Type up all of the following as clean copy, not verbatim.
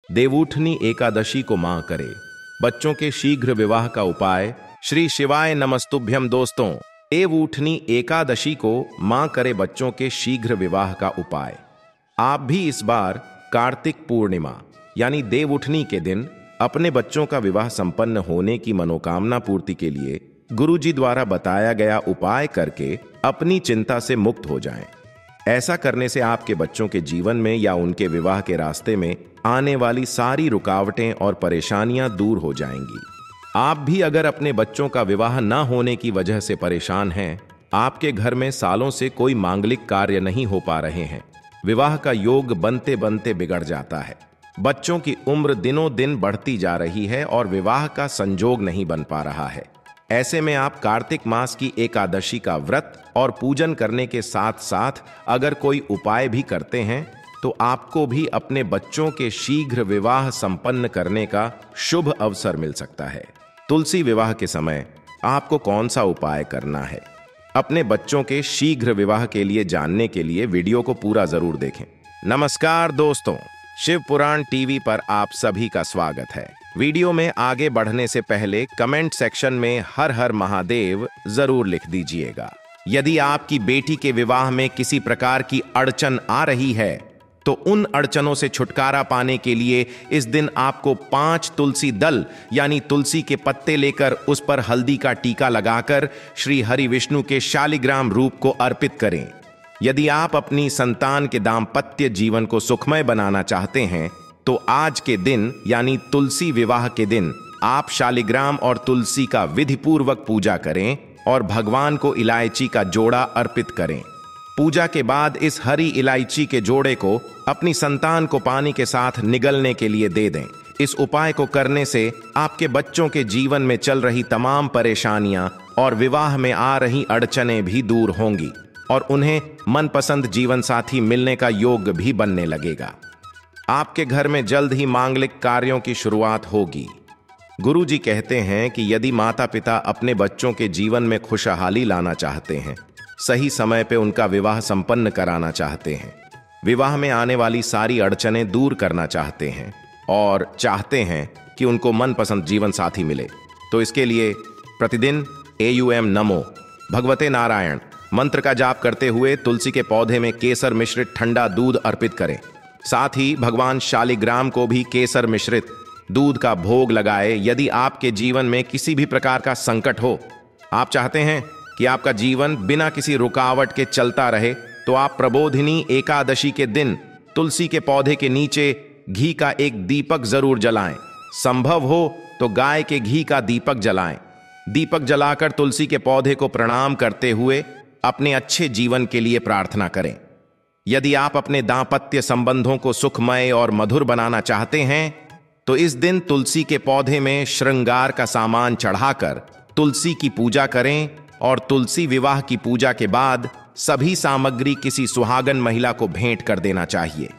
देवउठनी एकादशी को मां करे बच्चों के शीघ्र विवाह का उपाय। श्री शिवाय नमस्तुभ्यम। दोस्तों, देवउठनी एकादशी को मां करे बच्चों के शीघ्र विवाह का उपाय। आप भी इस बार कार्तिक पूर्णिमा यानी देवउठनी के दिन अपने बच्चों का विवाह संपन्न होने की मनोकामना पूर्ति के लिए गुरुजी द्वारा बताया गया उपाय करके अपनी चिंता से मुक्त हो जाएं। ऐसा करने से आपके बच्चों के जीवन में या उनके विवाह के रास्ते में आने वाली सारी रुकावटें और परेशानियां दूर हो जाएंगी। आप भी अगर अपने बच्चों का विवाह न होने की वजह से परेशान हैं, आपके घर में सालों से कोई मांगलिक कार्य नहीं हो पा रहे हैं, विवाह का योग बनते बनते बिगड़ जाता है, बच्चों की उम्र दिनों दिन बढ़ती जा रही है और विवाह का संजोग नहीं बन पा रहा है, ऐसे में आप कार्तिक मास की एकादशी का व्रत और पूजन करने के साथ साथ अगर कोई उपाय भी करते हैं तो आपको भी अपने बच्चों के शीघ्र विवाह संपन्न करने का शुभ अवसर मिल सकता है। तुलसी विवाह के समय आपको कौन सा उपाय करना है, अपने बच्चों के शीघ्र विवाह के लिए जानने के लिए वीडियो को पूरा जरूर देखें। नमस्कार दोस्तों, शिव पुराण टीवी पर आप सभी का स्वागत है। वीडियो में आगे बढ़ने से पहले कमेंट सेक्शन में हर हर महादेव जरूर लिख दीजिएगा। यदि आपकी बेटी के विवाह में किसी प्रकार की अड़चन आ रही है तो उन अड़चनों से छुटकारा पाने के लिए इस दिन आपको 5 तुलसी दल यानी तुलसी के पत्ते लेकर उस पर हल्दी का टीका लगाकर श्री हरि विष्णु के शालिग्राम रूप को अर्पित करें। यदि आप अपनी संतान के दाम्पत्य जीवन को सुखमय बनाना चाहते हैं तो आज के दिन यानी तुलसी विवाह के दिन आप शालिग्राम और तुलसी का विधिपूर्वक पूजा करें और भगवान को इलायची का जोड़ा अर्पित करें। पूजा के बाद इस हरी इलायची के जोड़े को अपनी संतान को पानी के साथ निगलने के लिए दे दें। इस उपाय को करने से आपके बच्चों के जीवन में चल रही तमाम परेशानियां और विवाह में आ रही अड़चनें भी दूर होंगी और उन्हें मनपसंद जीवन साथी मिलने का योग भी बनने लगेगा। आपके घर में जल्द ही मांगलिक कार्यों की शुरुआत होगी। गुरुजी कहते हैं कि यदि माता पिता अपने बच्चों के जीवन में खुशहाली लाना चाहते हैं, सही समय पे उनका विवाह संपन्न कराना चाहते हैं, विवाह में आने वाली सारी अड़चनें दूर करना चाहते हैं और चाहते हैं कि उनको मनपसंद जीवन साथी मिले, तो इसके लिए प्रतिदिन AUM नमो भगवते नारायण मंत्र का जाप करते हुए तुलसी के पौधे में केसर मिश्रित ठंडा दूध अर्पित करें। साथ ही भगवान शालिग्राम को भी केसर मिश्रित दूध का भोग लगाए। यदि आपके जीवन में किसी भी प्रकार का संकट हो, आप चाहते हैं कि आपका जीवन बिना किसी रुकावट के चलता रहे, तो आप प्रबोधिनी एकादशी के दिन तुलसी के पौधे के नीचे घी का एक दीपक जरूर जलाएं। संभव हो तो गाय के घी का दीपक जलाएं। दीपक जलाकर तुलसी के पौधे को प्रणाम करते हुए अपने अच्छे जीवन के लिए प्रार्थना करें। यदि आप अपने दांपत्य संबंधों को सुखमय और मधुर बनाना चाहते हैं तो इस दिन तुलसी के पौधे में श्रृंगार का सामान चढ़ाकर तुलसी की पूजा करें और तुलसी विवाह की पूजा के बाद सभी सामग्री किसी सुहागन महिला को भेंट कर देना चाहिए।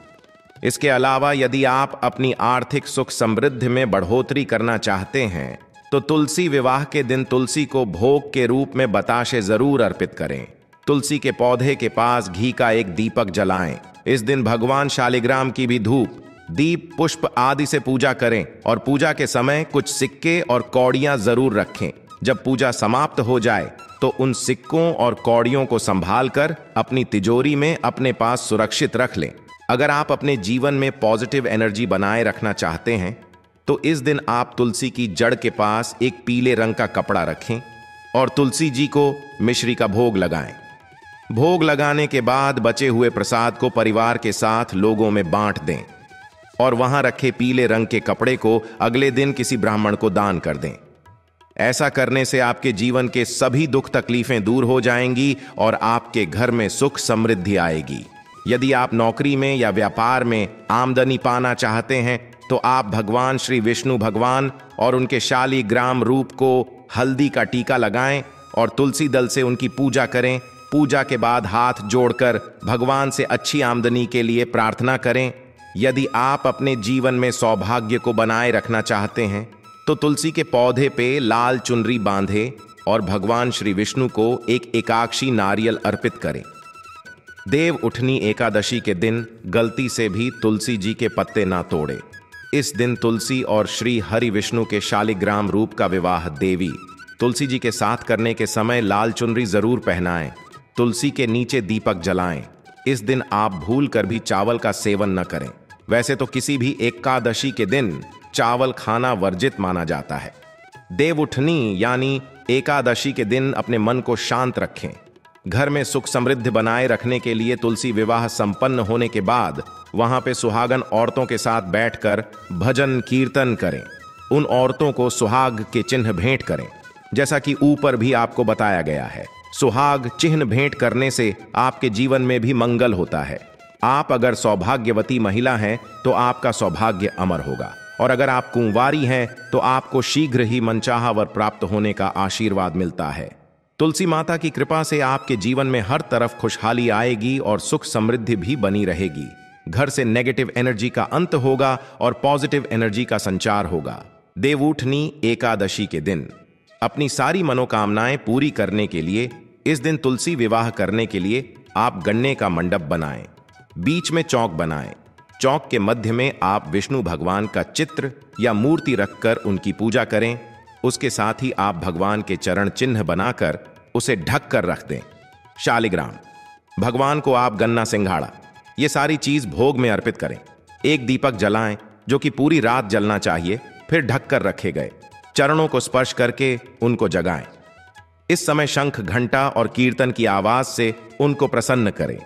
इसके अलावा यदि आप अपनी आर्थिक सुख समृद्धि में बढ़ोतरी करना चाहते हैं तो तुलसी विवाह के दिन तुलसी को भोग के रूप में बताशे जरूर अर्पित करें। तुलसी के पौधे के पास घी का एक दीपक जलाएं। इस दिन भगवान शालिग्राम की भी धूप, दीप, पुष्प आदि से पूजा करें और पूजा के समय कुछ सिक्के और कौड़ियां जरूर रखें। जब पूजा समाप्त हो जाए तो उन सिक्कों और कौड़ियों को संभालकर अपनी तिजोरी में अपने पास सुरक्षित रख लें। अगर आप अपने जीवन में पॉजिटिव एनर्जी बनाए रखना चाहते हैं तो इस दिन आप तुलसी की जड़ के पास एक पीले रंग का कपड़ा रखें और तुलसी जी को मिश्री का भोग लगाएं। भोग लगाने के बाद बचे हुए प्रसाद को परिवार के साथ लोगों में बांट दें और वहां रखे पीले रंग के कपड़े को अगले दिन किसी ब्राह्मण को दान कर दें। ऐसा करने से आपके जीवन के सभी दुख तकलीफें दूर हो जाएंगी और आपके घर में सुख समृद्धि आएगी। यदि आप नौकरी में या व्यापार में आमदनी पाना चाहते हैं तो आप भगवान श्री विष्णु भगवान और उनके शालिग्राम रूप को हल्दी का टीका लगाएं और तुलसी दल से उनकी पूजा करें। पूजा के बाद हाथ जोड़कर भगवान से अच्छी आमदनी के लिए प्रार्थना करें। यदि आप अपने जीवन में सौभाग्य को बनाए रखना चाहते हैं तो तुलसी के पौधे पे लाल चुनरी बांधे और भगवान श्री विष्णु को एक एकाक्षी नारियल अर्पित करें। देव उठनी एकादशी के दिन गलती से भी तुलसी जी के पत्ते ना तोड़े। इस दिन तुलसी और श्री हरि विष्णु के शालिग्राम रूप का विवाह देवी तुलसी जी के साथ करने के समय लाल चुनरी जरूर पहनाएं। तुलसी के नीचे दीपक जलाएं। इस दिन आप भूल कर भी चावल का सेवन न करें। वैसे तो किसी भी एकादशी के दिन चावल खाना वर्जित माना जाता है। देवउठनी यानी एकादशी के दिन अपने मन को शांत रखें। घर में सुख समृद्धि बनाए रखने के लिए तुलसी विवाह संपन्न होने के बाद वहां पे सुहागन औरतों के साथ बैठकर भजन कीर्तन करें। उन औरतों को सुहाग के चिन्ह भेंट करें, जैसा कि ऊपर भी आपको बताया गया है। सुहाग चिन्ह भेंट करने से आपके जीवन में भी मंगल होता है। आप अगर सौभाग्यवती महिला हैं तो आपका सौभाग्य अमर होगा, और अगर आप कुंवारी हैं तो आपको शीघ्र ही मनचाहा वर प्राप्त होने का आशीर्वाद मिलता है। तुलसी माता की कृपा से आपके जीवन में हर तरफ खुशहाली आएगी और सुख समृद्धि भी बनी रहेगी। घर से नेगेटिव एनर्जी का अंत होगा और पॉजिटिव एनर्जी का संचार होगा। देवउठनी एकादशी के दिन अपनी सारी मनोकामनाएं पूरी करने के लिए इस दिन तुलसी विवाह करने के लिए आप गन्ने का मंडप बनाएं। बीच में चौक बनाएं। चौक के मध्य में आप विष्णु भगवान का चित्र या मूर्ति रखकर उनकी पूजा करें। उसके साथ ही आप भगवान के चरण चिन्ह बनाकर उसे ढक कर रख दें। शालिग्राम, भगवान को आप गन्ना सिंघाड़ा, ये सारी चीज भोग में अर्पित करें। एक दीपक जलाएं जो कि पूरी रात जलना चाहिए, फिर ढक कर रखे गए चरणों को स्पर्श करके उनको जगाएं। इस समय शंख, घंटा और कीर्तन की आवाज से उनको प्रसन्न करें।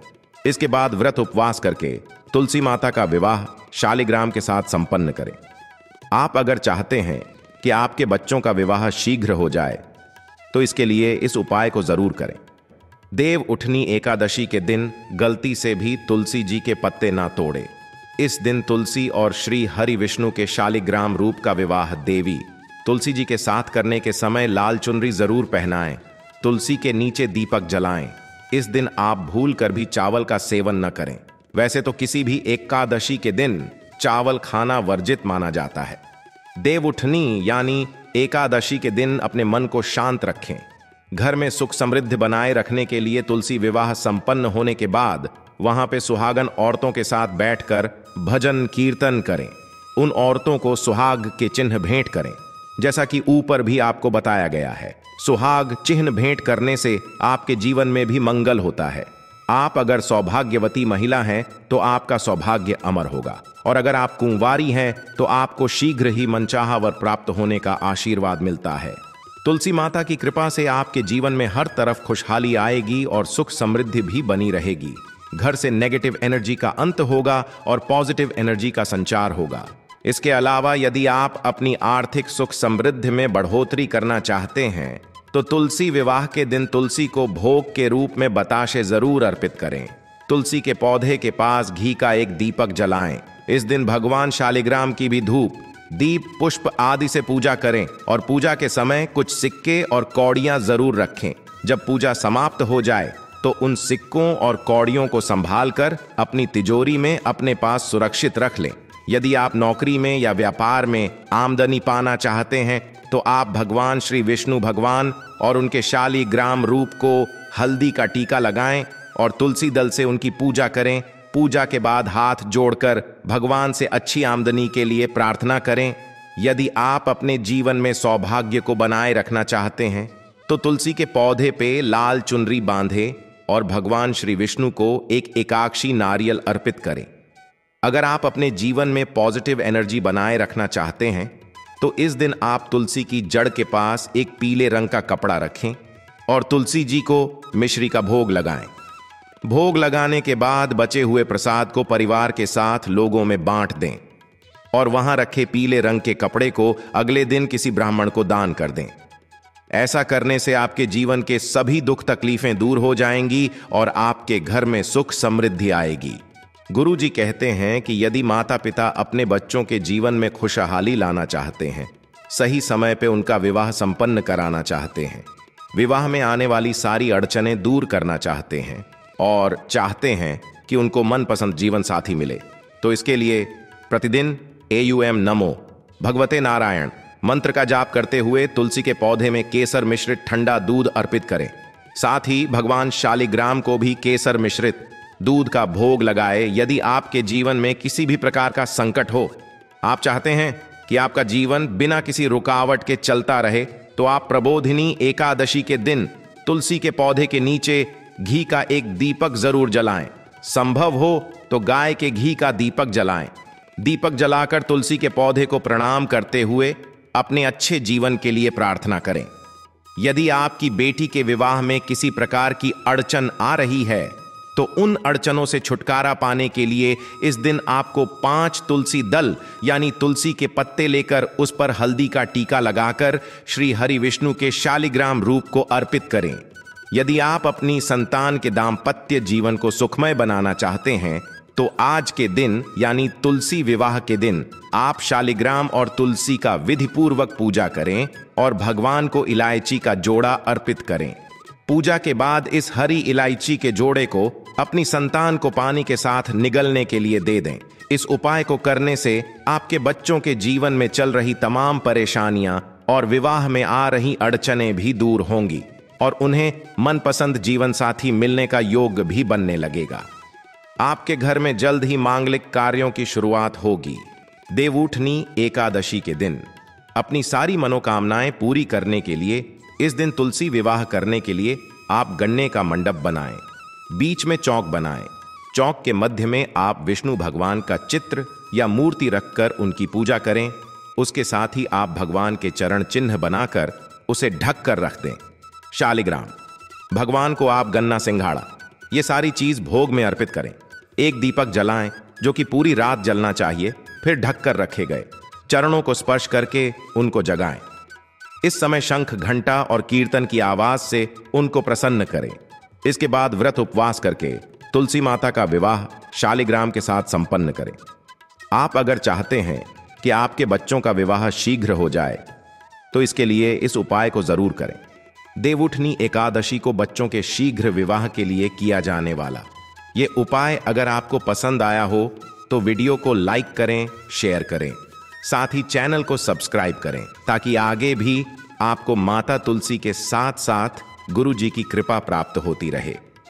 इसके बाद व्रत उपवास करके तुलसी माता का विवाह शालिग्राम के साथ संपन्न करें। आप अगर चाहते हैं कि आपके बच्चों का विवाह शीघ्र हो जाए तो इसके लिए इस उपाय को जरूर करें। देवउठनी एकादशी के दिन गलती से भी तुलसी जी के पत्ते ना तोड़े। इस दिन तुलसी और श्री हरि विष्णु के शालिग्राम रूप का विवाह देवी तुलसी जी के साथ करने के समय लाल चुनरी जरूर पहनाएं। तुलसी के नीचे दीपक जलाएं। इस दिन आप भूल कर भी चावल का सेवन न करें। वैसे तो किसी भी एकादशी के दिन चावल खाना वर्जित माना जाता है। देवउठनी यानी एकादशी के दिन अपने मन को शांत रखें। घर में सुख समृद्धि बनाए रखने के लिए तुलसी विवाह संपन्न होने के बाद वहां पे सुहागन औरतों के साथ बैठकर भजन कीर्तन करें। उन औरतों को सुहाग के चिन्ह भेंट करें, जैसा कि ऊपर भी आपको बताया गया है। सुहाग चिन्ह भेंट करने से आपके जीवन में भी मंगल होता है। आप अगर सौभाग्यवती महिला हैं तो आपका सौभाग्य अमर होगा, और अगर आप कुंवारी हैं तो आपको शीघ्र ही मनचाहा वर प्राप्त होने का आशीर्वाद मिलता है। तुलसी माता की कृपा से आपके जीवन में हर तरफ खुशहाली आएगी और सुख समृद्धि भी बनी रहेगी। घर से नेगेटिव एनर्जी का अंत होगा और पॉजिटिव एनर्जी का संचार होगा। इसके अलावा यदि आप अपनी आर्थिक सुख समृद्धि में बढ़ोतरी करना चाहते हैं तो तुलसी विवाह के दिन तुलसी को भोग के रूप में बताशे जरूर अर्पित करें। तुलसी के पौधे के पास घी का एक दीपक जलाएं। इस दिन भगवान शालिग्राम की भी धूप, दीप, पुष्प आदि से पूजा करें और पूजा के समय कुछ सिक्के और कौड़ियां जरूर रखें। जब पूजा समाप्त हो जाए तो उन सिक्कों और कौड़ियों को संभाल कर अपनी तिजोरी में अपने पास सुरक्षित रख लें। यदि आप नौकरी में या व्यापार में आमदनी पाना चाहते हैं तो आप भगवान श्री विष्णु भगवान और उनके शालिग्राम रूप को हल्दी का टीका लगाएं और तुलसी दल से उनकी पूजा करें। पूजा के बाद हाथ जोड़कर भगवान से अच्छी आमदनी के लिए प्रार्थना करें। यदि आप अपने जीवन में सौभाग्य को बनाए रखना चाहते हैं तो तुलसी के पौधे पे लाल चुनरी बांधे और भगवान श्री विष्णु को एक एकाक्षी नारियल अर्पित करें। अगर आप अपने जीवन में पॉजिटिव एनर्जी बनाए रखना चाहते हैं तो इस दिन आप तुलसी की जड़ के पास एक पीले रंग का कपड़ा रखें और तुलसी जी को मिश्री का भोग लगाएं। भोग लगाने के बाद बचे हुए प्रसाद को परिवार के साथ लोगों में बांट दें और वहां रखे पीले रंग के कपड़े को अगले दिन किसी ब्राह्मण को दान कर दें। ऐसा करने से आपके जीवन के सभी दुख तकलीफें दूर हो जाएंगी और आपके घर में सुख समृद्धि आएगी। गुरु जी कहते हैं कि यदि माता पिता अपने बच्चों के जीवन में खुशहाली लाना चाहते हैं, सही समय पे उनका विवाह संपन्न कराना चाहते हैं, विवाह में आने वाली सारी अड़चनें दूर करना चाहते हैं और चाहते हैं कि उनको मनपसंद जीवन साथी मिले, तो इसके लिए प्रतिदिन AUM नमो भगवते नारायण मंत्र का जाप करते हुए तुलसी के पौधे में केसर मिश्रित ठंडा दूध अर्पित करें। साथ ही भगवान शालिग्राम को भी केसर मिश्रित दूध का भोग लगाए। यदि आपके जीवन में किसी भी प्रकार का संकट हो, आप चाहते हैं कि आपका जीवन बिना किसी रुकावट के चलता रहे, तो आप प्रबोधिनी एकादशी के दिन तुलसी के पौधे के नीचे घी का एक दीपक जरूर जलाएं। संभव हो तो गाय के घी का दीपक जलाएं। दीपक जलाकर तुलसी के पौधे को प्रणाम करते हुए अपने अच्छे जीवन के लिए प्रार्थना करें। यदि आपकी बेटी के विवाह में किसी प्रकार की अड़चन आ रही है, तो उन अड़चनों से छुटकारा पाने के लिए इस दिन आपको 5 तुलसी दल यानी तुलसी के पत्ते लेकर उस पर हल्दी का टीका लगाकर श्री हरि विष्णु के शालिग्राम रूप को अर्पित करें। यदि आप अपनी संतान के दाम्पत्य जीवन को सुखमय बनाना चाहते हैं, तो आज के दिन यानी तुलसी विवाह के दिन आप शालिग्राम और तुलसी का विधिपूर्वक पूजा करें और भगवान को इलायची का जोड़ा अर्पित करें। पूजा के बाद इस हरी इलायची के जोड़े को अपनी संतान को पानी के साथ निगलने के लिए दे दें। इस उपाय को करने से आपके बच्चों के जीवन में चल रही तमाम परेशानियां और विवाह में आ रही अड़चनें भी दूर होंगी और उन्हें मनपसंद जीवन साथी मिलने का योग भी बनने लगेगा। आपके घर में जल्द ही मांगलिक कार्यों की शुरुआत होगी। देवउठनी एकादशी के दिन अपनी सारी मनोकामनाएं पूरी करने के लिए इस दिन तुलसी विवाह करने के लिए आप गन्ने का मंडप बनाएं। बीच में चौक बनाएं। चौक के मध्य में आप विष्णु भगवान का चित्र या मूर्ति रखकर उनकी पूजा करें। उसके साथ ही आप भगवान के चरण चिन्ह बनाकर उसे ढक कर रख दें। शालिग्राम, भगवान को आप गन्ना सिंघाड़ा, ये सारी चीज भोग में अर्पित करें। एक दीपक जलाएं जो कि पूरी रात जलना चाहिए, फिर ढक कर रखे गए चरणों को स्पर्श करके उनको जगाएं। इस समय शंख, घंटा और कीर्तन की आवाज से उनको प्रसन्न करें। इसके बाद व्रत उपवास करके तुलसी माता का विवाह शालिग्राम के साथ संपन्न करें। आप अगर चाहते हैं कि आपके बच्चों का विवाह शीघ्र हो जाए, तो इसके लिए इस उपाय को जरूर करें। देवउठनी एकादशी को बच्चों के शीघ्र विवाह के लिए किया जाने वाला ये उपाय अगर आपको पसंद आया हो तो वीडियो को लाइक करें, शेयर करें, साथ ही चैनल को सब्सक्राइब करें ताकि आगे भी आपको माता तुलसी के साथ साथ गुरु जी की कृपा प्राप्त होती रहे।